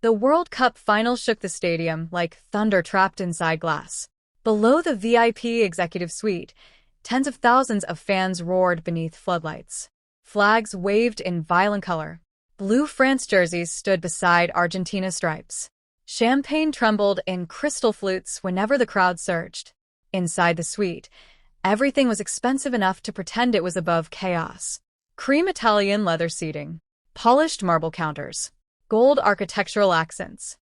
The World Cup final shook the stadium like thunder trapped inside glass. Below the VIP executive suite, tens of thousands of fans roared beneath floodlights. Flags waved in violent color. Blue France jerseys stood beside Argentina stripes. Champagne trembled in crystal flutes whenever the crowd surged. Inside the suite, everything was expensive enough to pretend it was above chaos. Cream Italian leather seating, polished marble counters, gold architectural accents.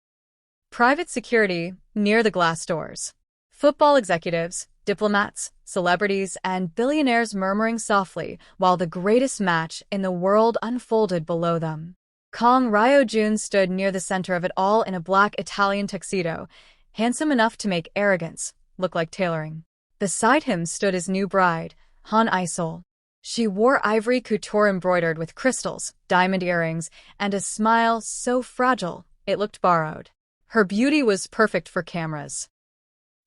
Private security near the glass doors. Football executives, diplomats, celebrities, and billionaires murmuring softly while the greatest match in the world unfolded below them. Kang Ryo-jun stood near the center of it all in a black Italian tuxedo, handsome enough to make arrogance look like tailoring. Beside him stood his new bride, Han Isol. She wore ivory couture embroidered with crystals, diamond earrings, and a smile so fragile it looked borrowed. Her beauty was perfect for cameras.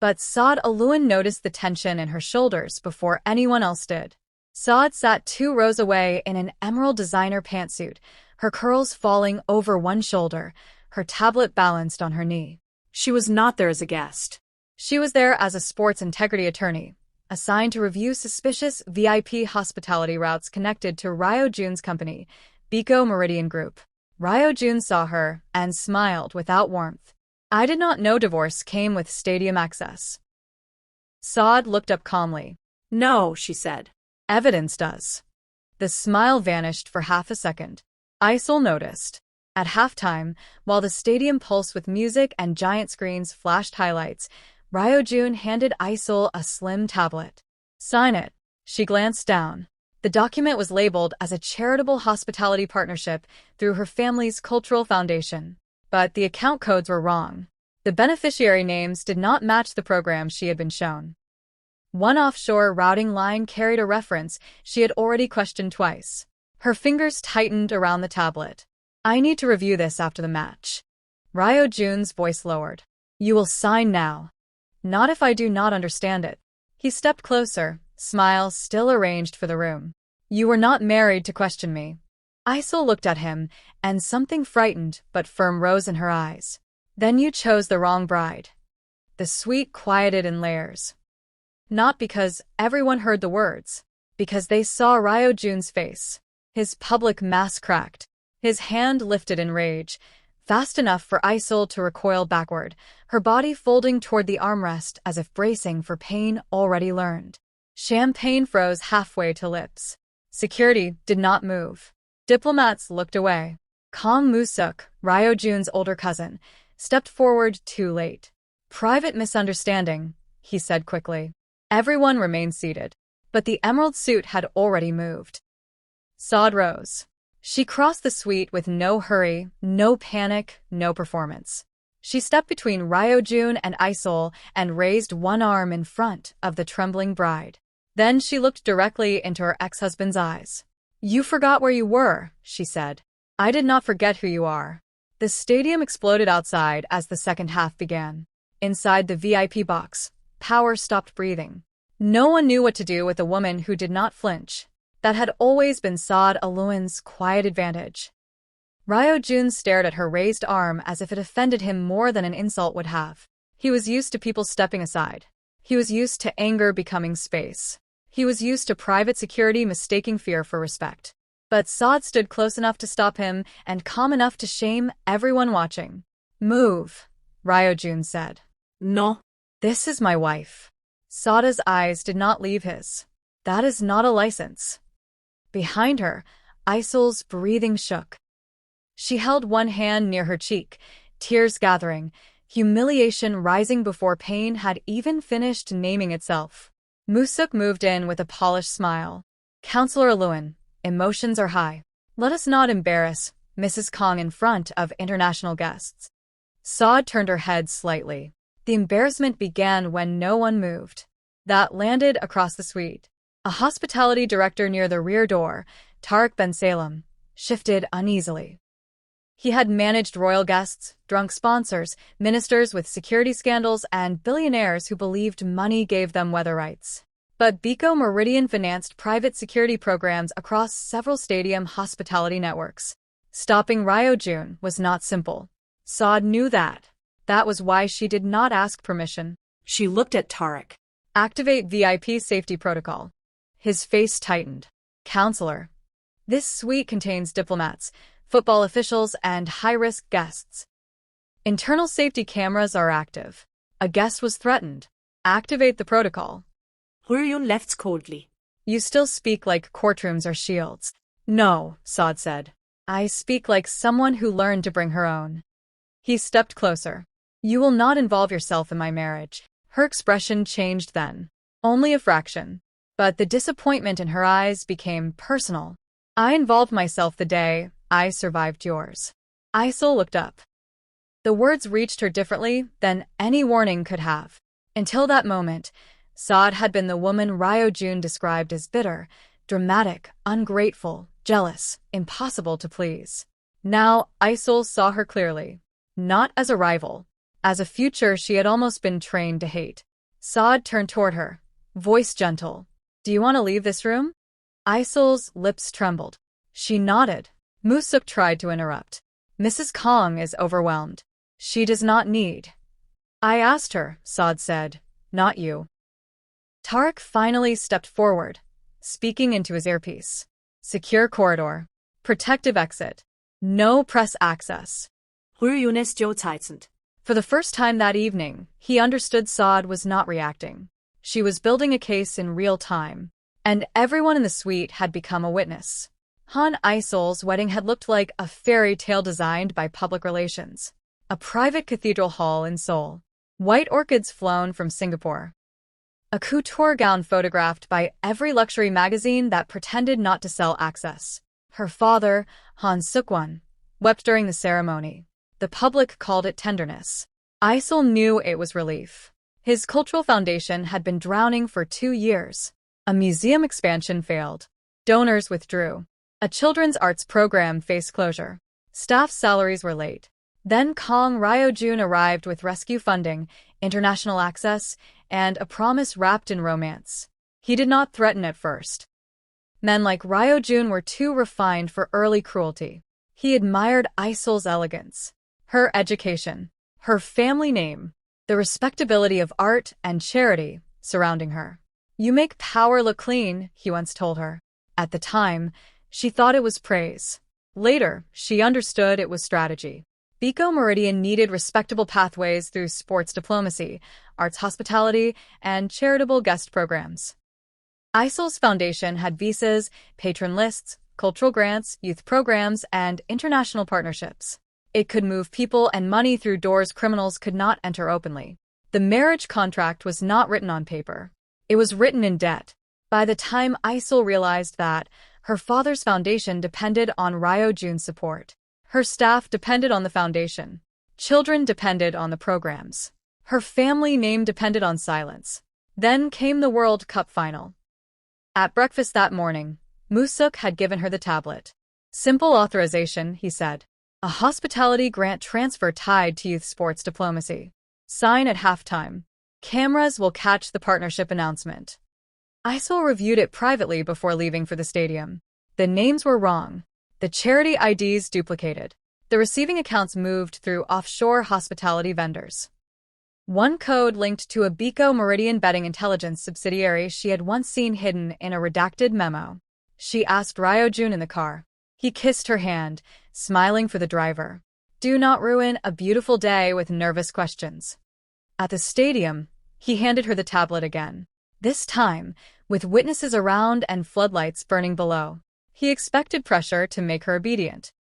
But Saad Aluin noticed the tension in her shoulders before anyone else did. Saad sat 2 rows away in an emerald designer pantsuit, her curls falling over one shoulder, her tablet balanced on her knee. She was not there as a guest. She was there as a sports integrity attorney, assigned to review suspicious VIP hospitality routes connected to Ryo-jun's company, Biko Meridian Group. Ryo-jun saw her and smiled without warmth. I did not know divorce came with stadium access. Saad looked up calmly. No, she said. Evidence does. The smile vanished for half a second. Isol noticed. At halftime, while the stadium pulsed with music and giant screens flashed highlights, Ryo-jun handed Isol a slim tablet. Sign it. She glanced down. The document was labeled as a charitable hospitality partnership through her family's cultural foundation. But the account codes were wrong. The beneficiary names did not match the program she had been shown. One offshore routing line carried a reference she had already questioned twice. Her fingers tightened around the tablet. I need to review this after the match. Ryo-jun's voice lowered. You will sign now. Not if I do not understand it. He stepped closer, smile still arranged for the room. You were not married to question me. Isol looked at him, and something frightened but firm rose in her eyes. Then you chose the wrong bride. The suite quieted in layers. Not because everyone heard the words, because they saw Ryo-jun's face. His public mask cracked. His hand lifted in rage, fast enough for Isol to recoil backward, her body folding toward the armrest as if bracing for pain already learned. Champagne froze halfway to lips. Security did not move. Diplomats looked away. Kang Moo-suk, Ryo-jun's older cousin, stepped forward too late. Private misunderstanding, he said quickly. Everyone remained seated, but the emerald suit had already moved. Saad rose. She crossed the suite with no hurry, no panic, no performance. She stepped between Ryo-jun and Isol and raised one arm in front of the trembling bride. Then she looked directly into her ex-husband's eyes. You forgot where you were, she said. I did not forget who you are. The stadium exploded outside as the second half began. Inside the VIP box, power stopped breathing. No one knew what to do with a woman who did not flinch. That had always been Saad Aluin's quiet advantage. Ryo-jun stared at her raised arm as if it offended him more than an insult would have. He was used to people stepping aside. He was used to anger becoming space. He was used to private security mistaking fear for respect. But Saad stood close enough to stop him and calm enough to shame everyone watching. Move, Ryo-jun said. No. This is my wife. Saada's eyes did not leave his. That is not a license. Behind her, Isol's breathing shook. She held one hand near her cheek, tears gathering, humiliation rising before pain had even finished naming itself. Moo-suk moved in with a polished smile. Counselor Aluin, emotions are high. Let us not embarrass Mrs. Kang in front of international guests. Saad turned her head slightly. The embarrassment began when no one moved. That landed across the suite. A hospitality director near the rear door, Tariq Ben Salem, shifted uneasily. He had managed royal guests, drunk sponsors, ministers with security scandals, and billionaires who believed money gave them weather rights. But Biko Meridian financed private security programs across several stadium hospitality networks. Stopping Ryo-jun was not simple. Saad knew that. That was why she did not ask permission. She looked at Tarek. Activate VIP safety protocol. His face tightened. Counselor. This suite contains diplomats, football officials, and high-risk guests. Internal safety cameras are active. A guest was threatened. Activate the protocol. Huryun left coldly. You still speak like courtrooms are shields. No, Saad said. I speak like someone who learned to bring her own. He stepped closer. You will not involve yourself in my marriage. Her expression changed then. Only a fraction. But the disappointment in her eyes became personal. I involved myself the day I survived yours. Isol looked up. The words reached her differently than any warning could have. Until that moment, Saad had been the woman Ryo-jun described as bitter, dramatic, ungrateful, jealous, impossible to please. Now, Isol saw her clearly. Not as a rival. As a future she had almost been trained to hate. Saad turned toward her, voice gentle. Do you want to leave this room? Isol's lips trembled. She nodded. Musuk tried to interrupt. Mrs. Kong is overwhelmed. She does not need. I asked her, Saad said, not you. Tarek finally stepped forward, speaking into his earpiece. Secure corridor. Protective exit. No press access. Huryun ist tightened. For the first time that evening, he understood Saad was not reacting. She was building a case in real time, and everyone in the suite had become a witness. Han Isol's wedding had looked like a fairy tale designed by public relations. A private cathedral hall in Seoul. White orchids flown from Singapore. A couture gown photographed by every luxury magazine that pretended not to sell access. Her father, Han Suk-won, wept during the ceremony. The public called it tenderness. Isol knew it was relief. His cultural foundation had been drowning for 2 years. A museum expansion failed. Donors withdrew. A children's arts program faced closure. Staff salaries were late. Then Kong Ryo-jun arrived with rescue funding, international access, and a promise wrapped in romance. He did not threaten at first. Men like Ryo-jun were too refined for early cruelty. He admired Isol's elegance, her education, her family name, the respectability of art and charity surrounding her. You make power look clean, he once told her. At the time, she thought it was praise. Later, she understood it was strategy. Biko Meridian needed respectable pathways through sports diplomacy, arts hospitality, and charitable guest programs. Isol's foundation had visas, patron lists, cultural grants, youth programs, and international partnerships. It could move people and money through doors criminals could not enter openly. The marriage contract was not written on paper. It was written in debt. By the time Isol realized that, her father's foundation depended on Ryo-jun's support. Her staff depended on the foundation. Children depended on the programs. Her family name depended on silence. Then came the World Cup final. At breakfast that morning, Musuk had given her the tablet. Simple authorization, he said. A hospitality grant transfer tied to youth sports diplomacy. Sign at halftime. Cameras will catch the partnership announcement. Isol reviewed it privately before leaving for the stadium. The names were wrong. The charity IDs duplicated. The receiving accounts moved through offshore hospitality vendors. One code linked to a Biko Meridian betting intelligence subsidiary she had once seen hidden in a redacted memo. She asked Ryo-jun in the car. He kissed her hand, smiling for the driver. Do not ruin a beautiful day with nervous questions. At the stadium, he handed her the tablet again. This time, with witnesses around and floodlights burning below. He expected pressure to make her obedient.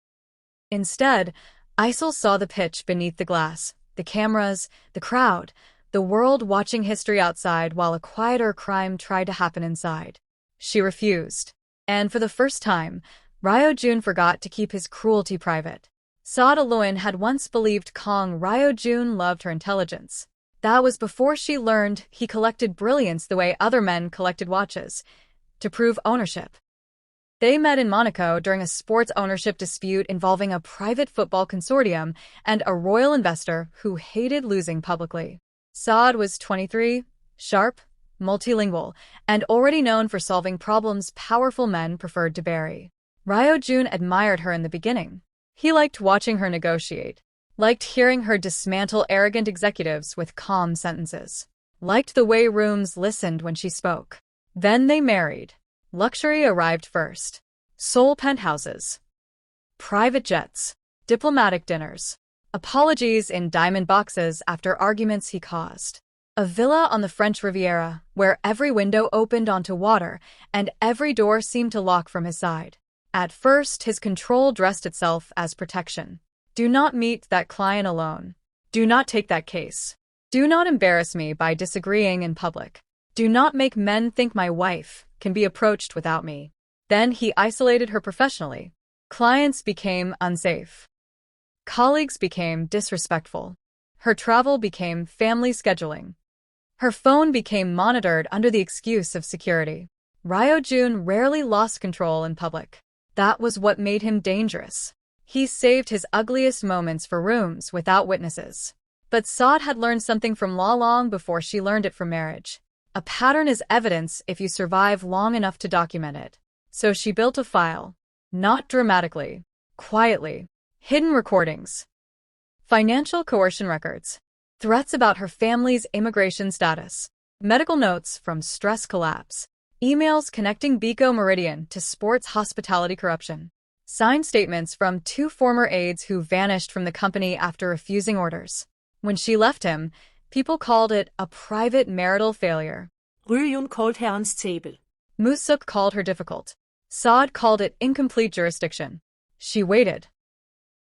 Instead, Isol saw the pitch beneath the glass, the cameras, the crowd, the world watching history outside while a quieter crime tried to happen inside. She refused. And for the first time, Ryo-jun forgot to keep his cruelty private. Saad Aloin had once believed Kong Ryo-jun loved her intelligence. That was before she learned he collected brilliance the way other men collected watches, to prove ownership. They met in Monaco during a sports ownership dispute involving a private football consortium and a royal investor who hated losing publicly. Saad was 23, sharp, multilingual, and already known for solving problems powerful men preferred to bury. Ryo-jun admired her in the beginning. He liked watching her negotiate. Liked hearing her dismantle arrogant executives with calm sentences. Liked the way rooms listened when she spoke. Then they married. Luxury arrived first. Seoul penthouses. Private jets. Diplomatic dinners. Apologies in diamond boxes after arguments he caused. A villa on the French Riviera, where every window opened onto water and every door seemed to lock from his side. At first, his control dressed itself as protection. Do not meet that client alone. Do not take that case. Do not embarrass me by disagreeing in public. Do not make men think my wife can be approached without me. Then he isolated her professionally. Clients became unsafe. Colleagues became disrespectful. Her travel became family scheduling. Her phone became monitored under the excuse of security. Ryo-jun rarely lost control in public. That was what made him dangerous. He saved his ugliest moments for rooms without witnesses. But Saad had learned something from law long before she learned it from marriage. A pattern is evidence if you survive long enough to document it. So she built a file. Not dramatically. Quietly. Hidden recordings. Financial coercion records. Threats about her family's immigration status. Medical notes from stress collapse. Emails connecting Biko Meridian to sports hospitality corruption. Signed statements from 2 former aides who vanished from the company after refusing orders. When she left him, people called it a private marital failure. Ryo-jun called her unstable. Musuk called her difficult. Saad called it incomplete jurisdiction. She waited.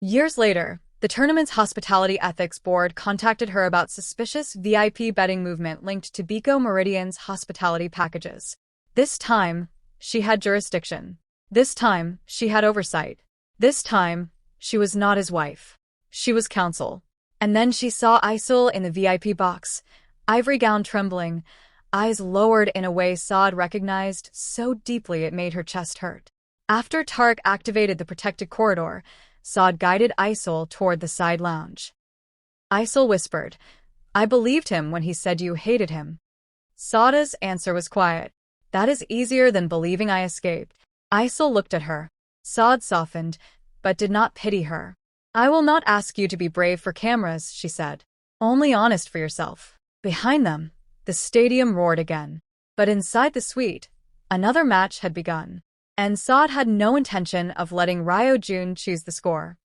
Years later, the tournament's hospitality ethics board contacted her about suspicious VIP betting movement linked to Biko Meridian's hospitality packages. This time, she had jurisdiction. This time, she had oversight. This time, she was not his wife. She was counsel. And then she saw Isil in the VIP box, ivory gown trembling, eyes lowered in a way Saad recognized so deeply it made her chest hurt. After Tarek activated the protected corridor, Saad guided Isil toward the side lounge. Isil whispered, "I believed him when he said you hated him." Saada's answer was quiet. "That is easier than believing I escaped." Isil looked at her. Saad softened, but did not pity her. "I will not ask you to be brave for cameras," she said. "Only honest for yourself." Behind them, the stadium roared again. But inside the suite, another match had begun. And Saad had no intention of letting Ryo-jun choose the score.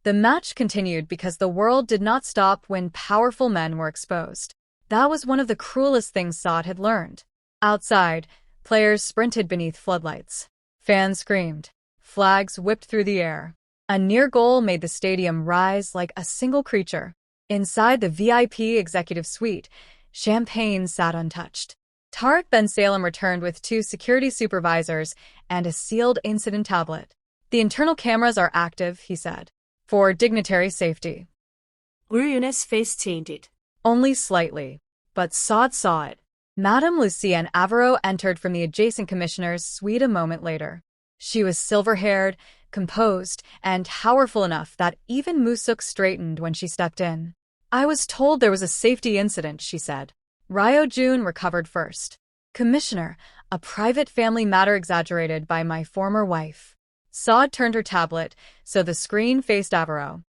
The match continued because the world did not stop when powerful men were exposed. That was one of the cruelest things Saad had learned. Outside, players sprinted beneath floodlights. Fans screamed. Flags whipped through the air. A near goal made the stadium rise like a single creature. Inside the VIP executive suite, champagne sat untouched. Tarek Ben Salem returned with 2 security supervisors and a sealed incident tablet. "The internal cameras are active," he said, "for dignitary safety." Ryo-jun's face changed. Only slightly. But Saad saw it. Madame Lucienne Avaro entered from the adjacent commissioner's suite a moment later. She was silver-haired, composed, and powerful enough that even Musuk straightened when she stepped in. "I was told there was a safety incident," she said. Ryo-jun recovered first. "Commissioner, a private family matter exaggerated by my former wife." Saad turned her tablet, so the screen faced Avaro.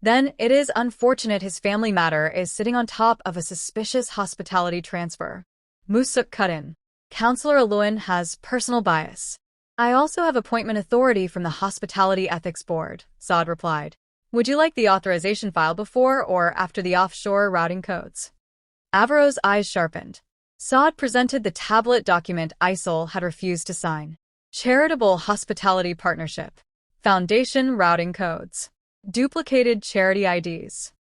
"Then it is unfortunate his family matter is sitting on top of a suspicious hospitality transfer." Musuk cut in. "Counselor Aluin has personal bias." "I also have appointment authority from the Hospitality Ethics Board," Saad replied. "Would you like the authorization file before or after the offshore routing codes?" Avaro's eyes sharpened. Saad presented the tablet document Isil had refused to sign. Charitable Hospitality Partnership. Foundation Routing Codes. Duplicated charity IDs.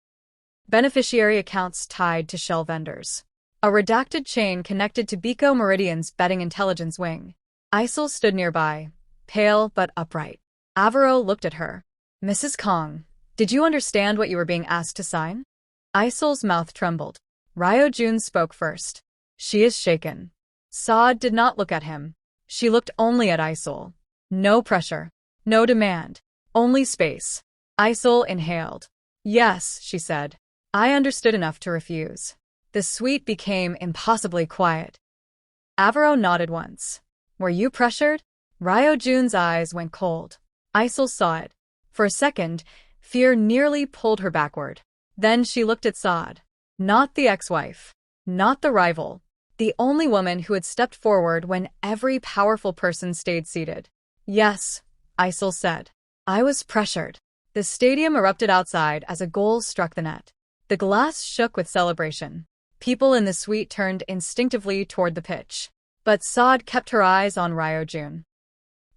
Beneficiary accounts tied to shell vendors. A redacted chain connected to Biko Meridian's betting intelligence wing. Isil stood nearby, pale but upright. Avaro looked at her. "Mrs. Kong, did you understand what you were being asked to sign?" Isil's mouth trembled. Ryo-jun spoke first. "She is shaken." Saad did not look at him. She looked only at Isil. No pressure. No demand. Only space. Isil inhaled. "Yes," she said. "I understood enough to refuse." The suite became impossibly quiet. Avaro nodded once. "Were you pressured?" Ryo-jun's eyes went cold. Isil saw it. For a second, Fear nearly pulled her backward. Then she looked at Saad. Not the ex-wife. Not the rival. The only woman who had stepped forward when every powerful person stayed seated. Yes, Isol said. I was pressured. The stadium erupted outside as a goal struck the net. The glass shook with celebration. People in the suite turned instinctively toward the pitch. But Saad kept her eyes on Ryojun.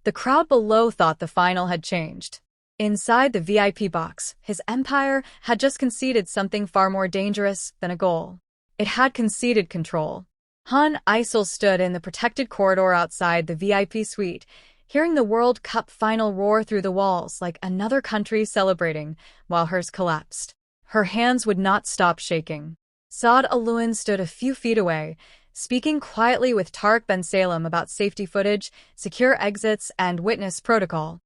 The crowd below thought the final had changed. Inside the VIP box, his empire had just conceded something far more dangerous than a goal. It had conceded control. Han Isol stood in the protected corridor outside the VIP suite, hearing the World Cup final roar through the walls like another country celebrating while hers collapsed. Her hands would not stop shaking. Saad Aluin stood a few feet away, speaking quietly with Tariq Ben Salem about safety footage, secure exits, and witness protocol.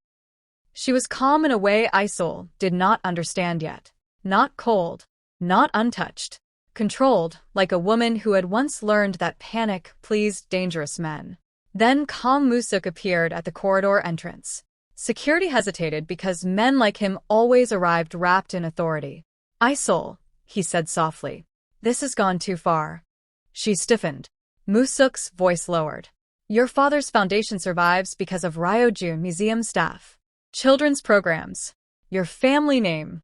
She was calm in a way Isol did not understand yet. Not cold, not untouched. Controlled, like a woman who had once learned that panic pleased dangerous men. Then Kang Musuk appeared at the corridor entrance. Security hesitated because men like him always arrived wrapped in authority. Isol, he said softly. This has gone too far. She stiffened. Musuk's voice lowered. Your father's foundation survives because of Ryojun Museum staff. Children's programs. Your family name.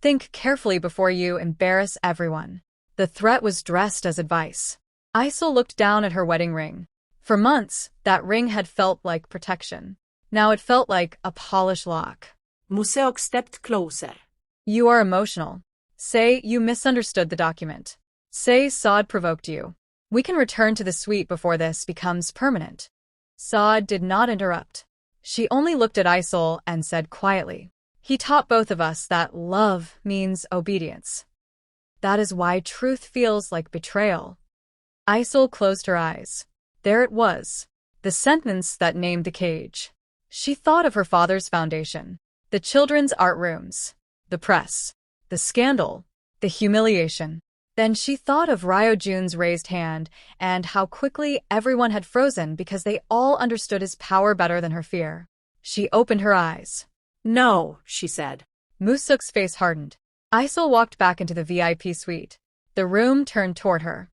Think carefully before you embarrass everyone. The threat was dressed as advice. Isol looked down at her wedding ring. For months, that ring had felt like protection. Now it felt like a polished lock. Musuk stepped closer. You are emotional. Say you misunderstood the document. Say Saad provoked you. We can return to the suite before this becomes permanent. Saad did not interrupt. She only looked at Isol and said quietly, he taught both of us that love means obedience. That is why truth feels like betrayal. Isol closed her eyes. There it was. The sentence that named the cage. She thought of her father's foundation. The children's art rooms. The press. The scandal. The humiliation. Then she thought of Ryojun's raised hand and how quickly everyone had frozen because they all understood his power better than her fear. She opened her eyes. No, she said. Musuk's face hardened. Isol walked back into the VIP suite. The room turned toward her.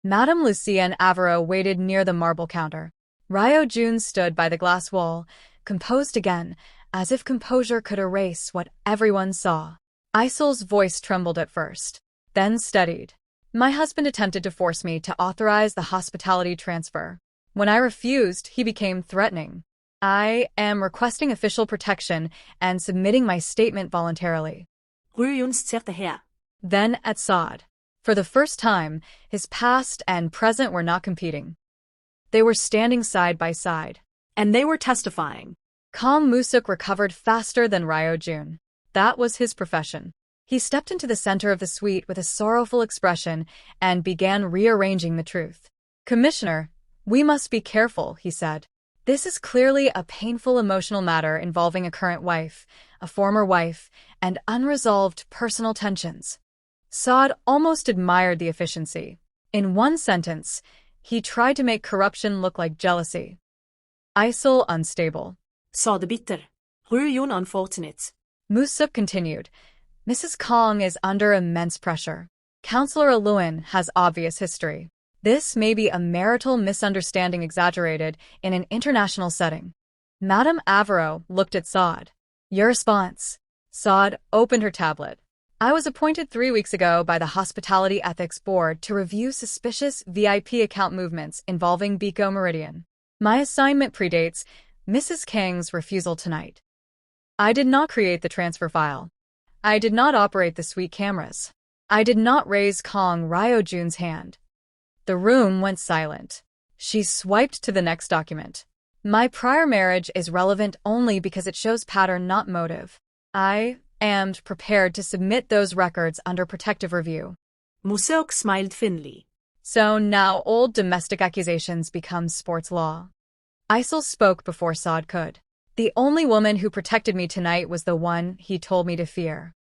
Madame Lucienne Avero waited near the marble counter. Ryojun stood by the glass wall, composed again, as if composure could erase what everyone saw. Isol's voice trembled at first, then steadied. My husband attempted to force me to authorize the hospitality transfer. When I refused, he became threatening. I am requesting official protection and submitting my statement voluntarily. Ryojun stirrte her. Then at Saad. For the first time, his past and present were not competing. They were standing side by side. And they were testifying. Kang Musuk recovered faster than Ryojun. That was his profession. He stepped into the center of the suite with a sorrowful expression and began rearranging the truth. Commissioner, we must be careful, he said. This is clearly a painful emotional matter involving a current wife, a former wife, and unresolved personal tensions. Saad almost admired the efficiency. In one sentence, he tried to make corruption look like jealousy. Isol unstable. Sa det bitter. Ryojun unfortunate. Musuk continued. Mrs. Kang is under immense pressure. Counselor Aluin has obvious history. This may be a marital misunderstanding exaggerated in an international setting. Madame Avero looked at Saad. Your response. Saad opened her tablet. I was appointed 3 weeks ago by the Hospitality Ethics Board to review suspicious VIP account movements involving Biko Meridian. My assignment predates Mrs. Kang's refusal tonight. I did not create the transfer file. I did not operate the suite cameras. I did not raise Kang Ryojun's hand. The room went silent. She swiped to the next document. My prior marriage is relevant only because it shows pattern, not motive. I am prepared to submit those records under protective review. Musuk smiled thinly. So now old domestic accusations become sports law. Isol spoke before Saad could. The only woman who protected me tonight was the one he told me to fear.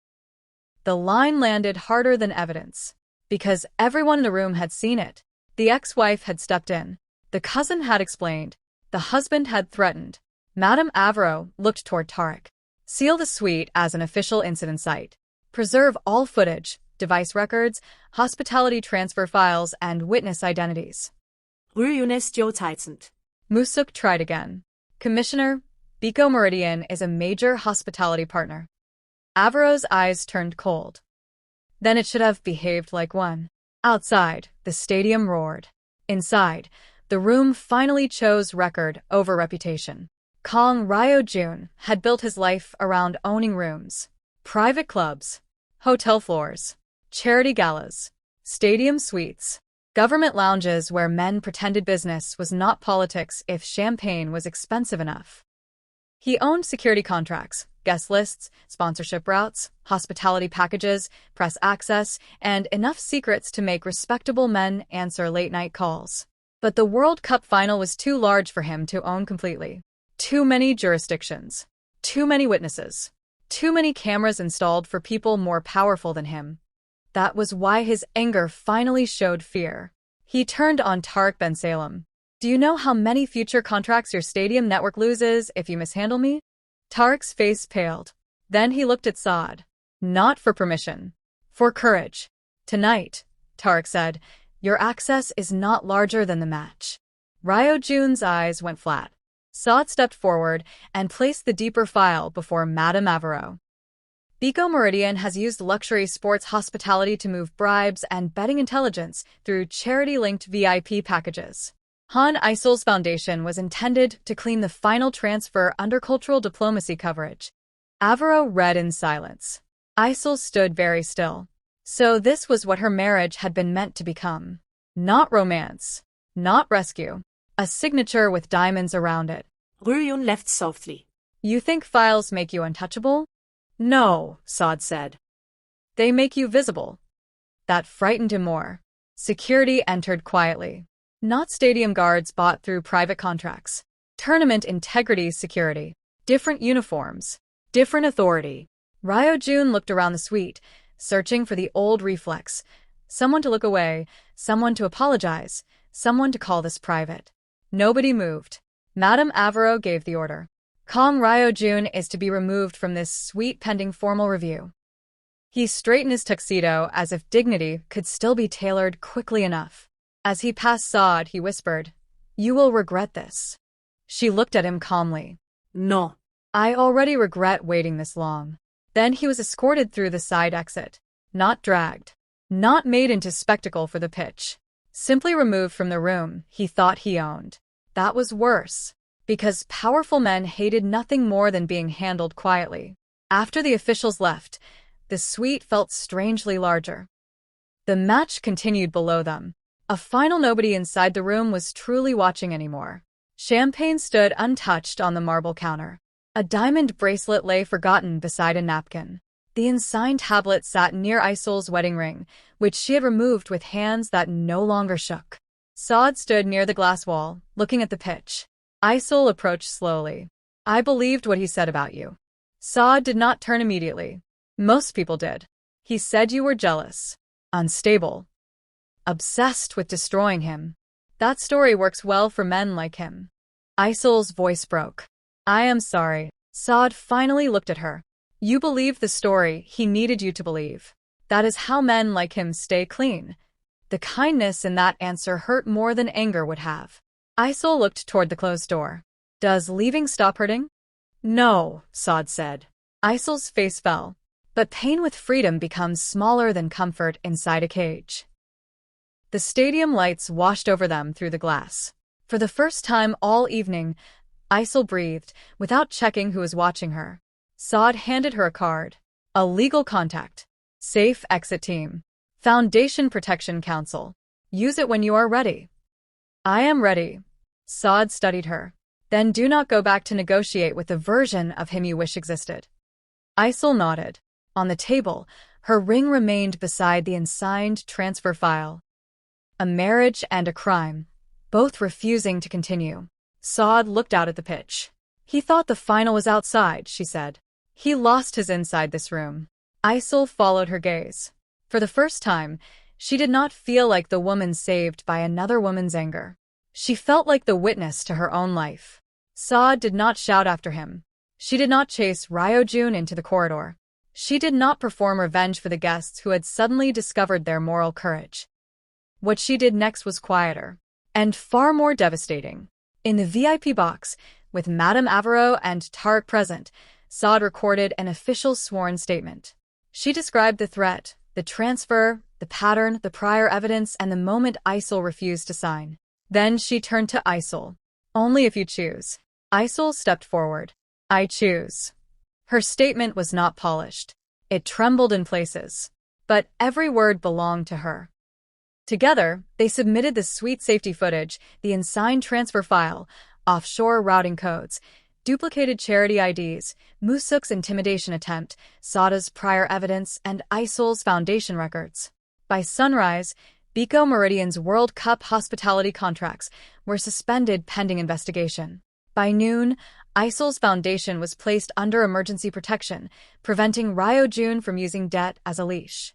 The line landed harder than evidence. Because everyone in the room had seen it. The ex-wife had stepped in. The cousin had explained. The husband had threatened. Madame Avero looked toward Tariq. Seal the suite as an official incident site. Preserve all footage, device records, hospitality transfer files, and witness identities. Ryunes geoteizend. Musuk tried again. Commissioner, Biko Meridian is a major hospitality partner. Avero's eyes turned cold. Then it should have behaved like one. Outside, the stadium roared. Inside, the room finally chose record over reputation. Kong Ryo-jun had built his life around owning rooms, private clubs, hotel floors, charity galas, stadium suites, government lounges where men pretended business was not politics if champagne was expensive enough. He owned security contracts, guest lists, sponsorship routes, hospitality packages, press access, and enough secrets to make respectable men answer late-night calls. But the World Cup final was too large for him to own completely. Too many jurisdictions. Too many witnesses. Too many cameras installed for people more powerful than him. That was why his anger finally showed fear. He turned on Tariq Ben Salem. Do you know how many future contracts your stadium network loses if you mishandle me? Tariq's face paled. Then he looked at Saad. Not for permission. For courage. Tonight, Tariq said, your access is not larger than the match. Ryo-jun's eyes went flat. Saad stepped forward and placed the deeper file before Madame Avero. Biko Meridian has used luxury sports hospitality to move bribes and betting intelligence through charity-linked VIP packages. Han Isol's foundation was intended to clean the final transfer under cultural diplomacy coverage. Avero read in silence. Isol stood very still. So this was what her marriage had been meant to become. Not romance. Not rescue. A signature with diamonds around it. Ryun left softly. You think files make you untouchable? No, Saad said. They make you visible. That frightened him more. Security entered quietly. Not stadium guards bought through private contracts. Tournament integrity security. Different uniforms. Different authority. Ryo-jun looked around the suite, searching for the old reflex. Someone to look away, someone to apologize, someone to call this private. Nobody moved. Madame Avero gave the order. Kong Ryo-jun is to be removed from this suite pending formal review. He straightened his tuxedo as if dignity could still be tailored quickly enough. As he passed Saad, he whispered, You will regret this. She looked at him calmly. No. I already regret waiting this long. Then he was escorted through the side exit. Not dragged. Not made into spectacle for the pitch. Simply removed from the room he thought he owned. That was worse. Because powerful men hated nothing more than being handled quietly. After the officials left, the suite felt strangely larger. The match continued below them. A final nobody inside the room was truly watching anymore. Champagne stood untouched on the marble counter. A diamond bracelet lay forgotten beside a napkin. The ensign tablet sat near Isol's wedding ring, which she had removed with hands that no longer shook. Saad stood near the glass wall, looking at the pitch. Isol approached slowly. I believed what he said about you. Saad did not turn immediately. Most people did. He said you were jealous, unstable, obsessed with destroying him. That story works well for men like him. Isol's voice broke. I am sorry. Saad finally looked at her. You believed the story he needed you to believe. That is how men like him stay clean. The kindness in that answer hurt more than anger would have. Isol looked toward the closed door. Does leaving stop hurting? No, Saad said. Isol's face fell. But pain with freedom becomes smaller than comfort inside a cage. The stadium lights washed over them through the glass. For the first time all evening, Isol breathed, without checking who was watching her. Saad handed her a card. A legal contact. Safe exit team. Foundation Protection Council. Use it when you are ready. I am ready. Saad studied her. Then do not go back to negotiate with the version of him you wish existed. Isol nodded. On the table, her ring remained beside the unsigned transfer file. A marriage and a crime, both refusing to continue. Saad looked out at the pitch. He thought the final was outside, she said. He lost his inside this room. Isol followed her gaze. For the first time, she did not feel like the woman saved by another woman's anger. She felt like the witness to her own life. Saad did not shout after him. She did not chase Ryo-jun into the corridor. She did not perform revenge for the guests who had suddenly discovered their moral courage. What she did next was quieter, and far more devastating. In the VIP box, with Madame Avaro and Tarek present, Saad recorded an official sworn statement. She described the threat, the transfer, the pattern, the prior evidence, and the moment Isol refused to sign. Then she turned to Isol. "Only if you choose." Isol stepped forward. "I choose." Her statement was not polished. It trembled in places. But every word belonged to her. Together, they submitted the suite safety footage, the unsigned transfer file, offshore routing codes, duplicated charity IDs, Musuk's intimidation attempt, Sada's prior evidence, and Isol's foundation records. By sunrise, Biko Meridian's World Cup hospitality contracts were suspended pending investigation. By noon, Isol's foundation was placed under emergency protection, preventing Ryo-jun from using debt as a leash.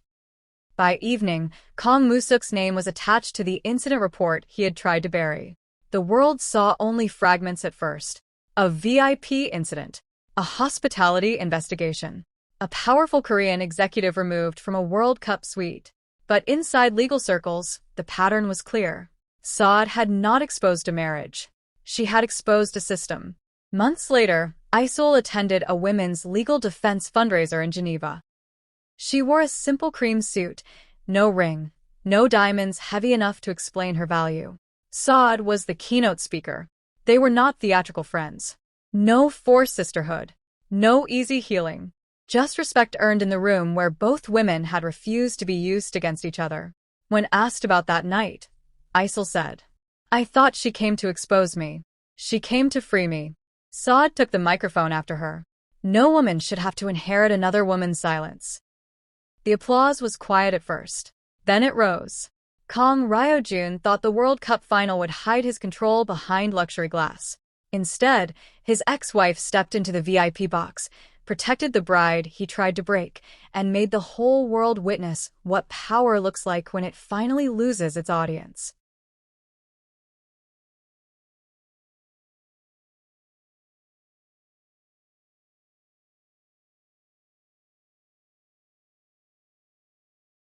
By evening, Kong Musuk's name was attached to the incident report he had tried to bury. The world saw only fragments at first. A VIP incident. A hospitality investigation. A powerful Korean executive removed from a World Cup suite. But inside legal circles, the pattern was clear. Saad had not exposed a marriage. She had exposed a system. Months later, Isol attended a women's legal defense fundraiser in Geneva. She wore a simple cream suit, no ring, no diamonds heavy enough to explain her value. Saad was the keynote speaker. They were not theatrical friends. No forced sisterhood. No easy healing. Just respect earned in the room where both women had refused to be used against each other. When asked about that night, Isol said, "I thought she came to expose me. She came to free me." Saad took the microphone after her. No woman should have to inherit another woman's silence. The applause was quiet at first. Then it rose. Kong Ryo-jun thought the World Cup final would hide his control behind luxury glass. Instead, his ex-wife stepped into the VIP box, protected the bride he tried to break, and made the whole world witness what power looks like when it finally loses its audience.